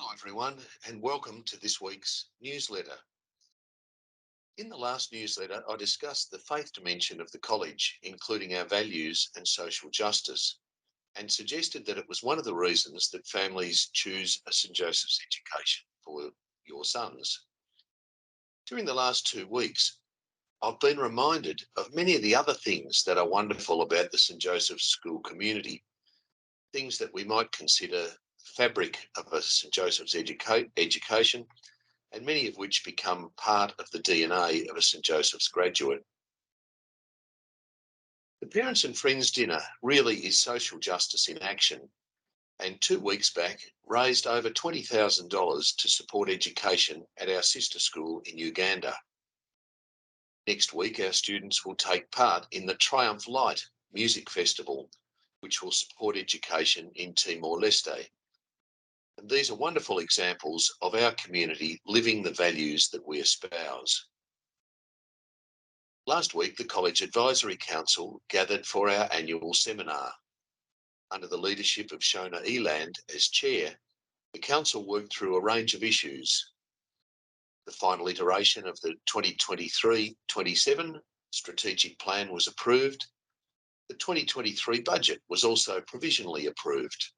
Hello, everyone, and welcome to this week's newsletter. In the last newsletter, I discussed the faith dimension of the college, including our values and social justice, and suggested that it was one of the reasons that families choose a St Joseph's education for your sons. During the last 2 weeks, I've been reminded of many of the other things that are wonderful about the St Joseph's school community, things that we might consider fabric of a St Joseph's education, and many of which become part of the DNA of a St Joseph's graduate. The Parents and Friends dinner really is social justice in action, and 2 weeks back raised over $20,000 to support education at our sister school in Uganda. Next week, our students will take part in the Triumph Light Music Festival, which will support education in Timor-Leste. And these are wonderful examples of our community living the values that we espouse. Last week, the College Advisory Council gathered for our annual seminar. Under the leadership of Shona Eland as chair, the council worked through a range of issues. The final iteration of the 2023-27 strategic plan was approved. The 2023 budget was also provisionally approved.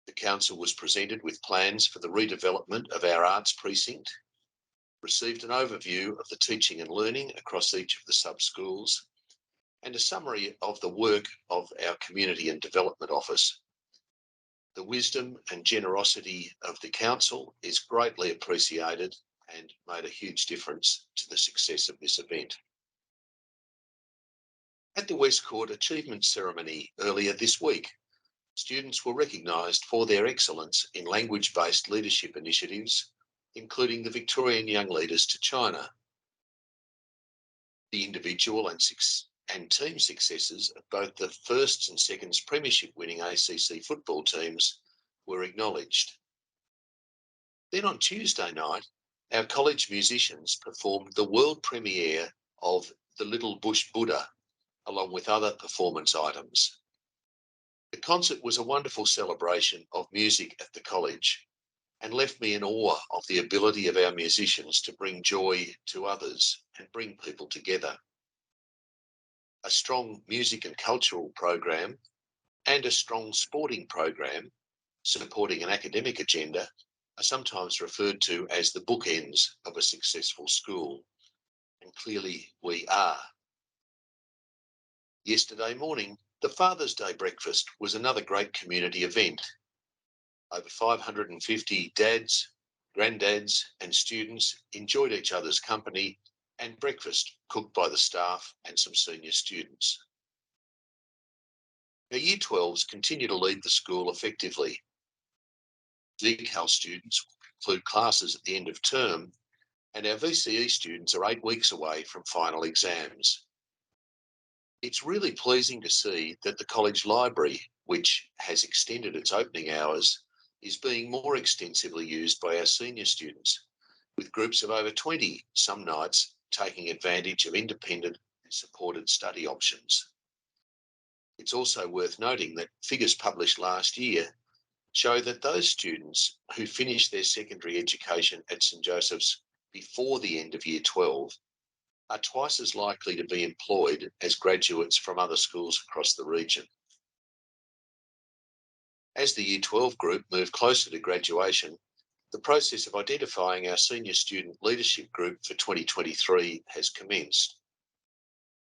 The council was presented with plans for the redevelopment of our arts precinct, received an overview of the teaching and learning across each of the sub-schools, and a summary of the work of our Community and Development Office. The wisdom and generosity of the council is greatly appreciated and made a huge difference to the success of this event. At the West Court Achievement Ceremony earlier this week, students were recognised for their excellence in language-based leadership initiatives, including the Victorian Young Leaders to China. The individual and team successes of both the firsts and seconds premiership winning ACC football teams were acknowledged. Then on Tuesday night, our college musicians performed the world premiere of The Little Bush Buddha, along with other performance items. The concert was a wonderful celebration of music at the college and left me in awe of the ability of our musicians to bring joy to others and bring people together. A strong music and cultural program and a strong sporting program supporting an academic agenda are sometimes referred to as the bookends of a successful school, and clearly we are. Yesterday morning, the Father's Day breakfast was another great community event. Over 550 dads, granddads and students enjoyed each other's company and breakfast cooked by the staff and some senior students. Our Year 12s continue to lead the school effectively. DCAL students will conclude classes at the end of term, and our VCE students are 8 weeks away from final exams. It's really pleasing to see that the college library, which has extended its opening hours, is being more extensively used by our senior students, with groups of over 20 some nights taking advantage of independent and supported study options. It's also worth noting that figures published last year show that those students who finish their secondary education at St Joseph's before the end of Year 12 are twice as likely to be employed as graduates from other schools across the region. As the Year 12 group move closer to graduation, the process of identifying our senior student leadership group for 2023 has commenced.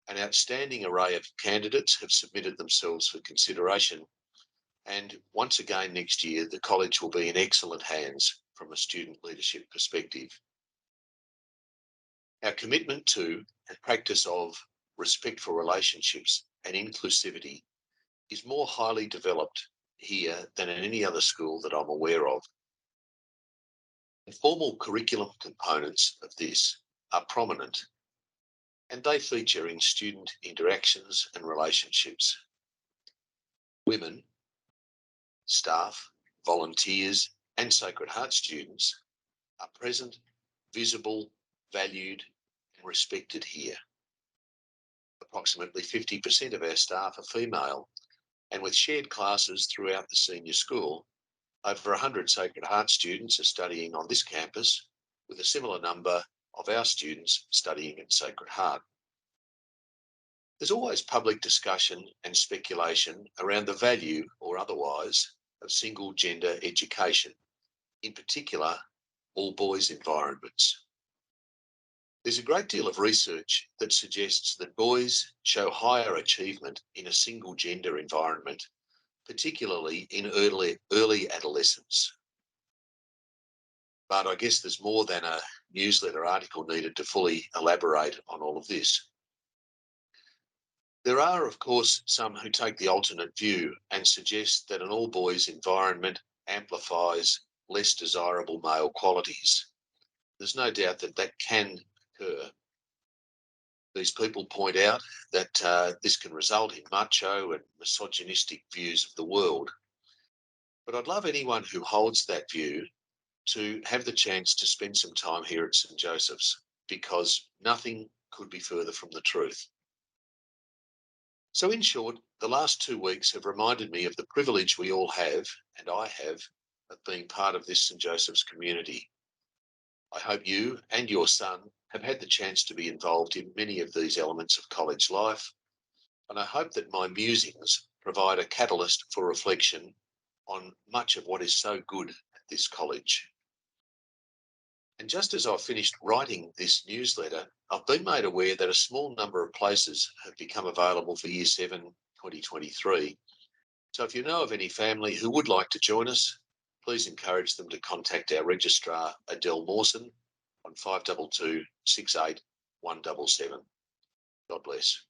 An outstanding array of candidates have submitted themselves for consideration, and once again next year, the college will be in excellent hands from a student leadership perspective. Our commitment to and practice of respectful relationships and inclusivity is more highly developed here than in any other school that I'm aware of. The formal curriculum components of this are prominent, and they feature in student interactions and relationships. Women, staff, volunteers, and Sacred Heart students are present, visible, valued, and respected here. Approximately 50% of our staff are female, and with shared classes throughout the senior school, Over 100 Sacred Heart students are studying on this campus, with a similar number of our students studying at Sacred Heart. There's always public discussion and speculation around the value or otherwise of single gender education, in particular, all boys environments. There's a great deal of research that suggests that boys show higher achievement in a single gender environment, particularly in early adolescence. But I guess there's more than a newsletter article needed to fully elaborate on all of this. There are, of course, some who take the alternate view and suggest that an all boys environment amplifies less desirable male qualities. There's no doubt that that can occur. These people point out that this can result in macho and misogynistic views of the world. But I'd love anyone who holds that view to have the chance to spend some time here at St Joseph's, because nothing could be further from the truth. So in short, the last 2 weeks have reminded me of the privilege we all have, and I have, of being part of this St Joseph's community. I hope you and your son have had the chance to be involved in many of these elements of college life, and I hope that my musings provide a catalyst for reflection on much of what is so good at this college. And just as I've finished writing this newsletter, I've been made aware that a small number of places have become available for Year 7 2023. So if you know of any family who would like to join us, please encourage them to contact our registrar, Adele Mawson, on 522 68 177. God bless.